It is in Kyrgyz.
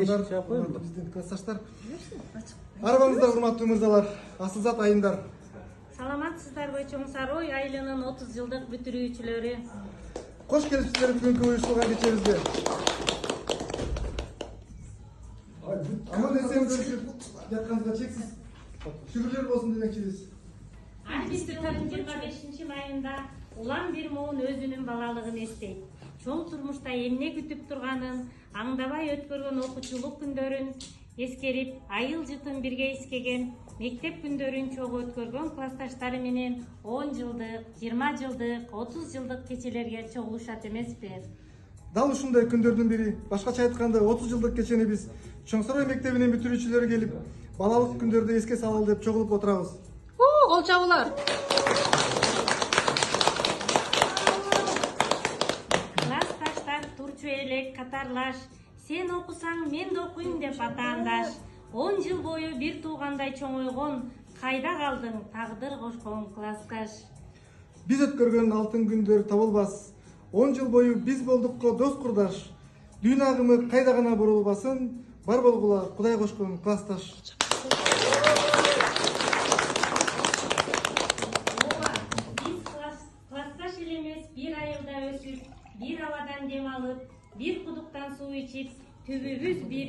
Биздин классташтар. Арбаңызда урматтуу мырзалар, Асылзат айымдар. Саламатсыздарбы Чоң Сарой айылынын 30 жылдык бүтүрүүчүлөрү. Кош келипсиздер бүгүнкү уюштурулган кечебизге. Аман эсен жүрүп жатканыңызга чексиз шүгүрлөр болсун демекчибиз. Альбисти 25 майында улам бир моун өзүнүн балалыгын эстейт. Чоң турмушта эмне күтүп турганын аңдабай өткөргөн окуучулук күндөрүн эскерип, айыл жытын бирге искеген, мектеп күндөрүн чогуу өткөргөн классташтары менен 10 жылдык, 20 жылдык, 30 жылдык кечелерге чогулушат эмеспи? Дал ушундай күндөрдүн бири, башкача айтканда 30 жылдык кечени биз Чоң Сарой мектебинин бүтүрүүчүлөрү келип, балалык күндөрдү эске салалы деп чогулуп отурабыз. Кол чабуулар. Классташтар турчу элек катарлаш, сен окусаң мен да окуйм деп атаандаш. 10 жыл бою бир туугандай чоңойгон, кайда калдың тагдыр кошкон классташ. Биз өткөргөн алтын күндөр табылбас. 10 жыл бою биз болдукко дос курдаш. Дүйнө агымы кайда гана бурулбасын, бар болгула Кудай кошкон классташ. Биз классташ эле эмес, бир айылда өсүп, бир абадан дем алып, бир кудуктан суу ичип, түбүбүз бир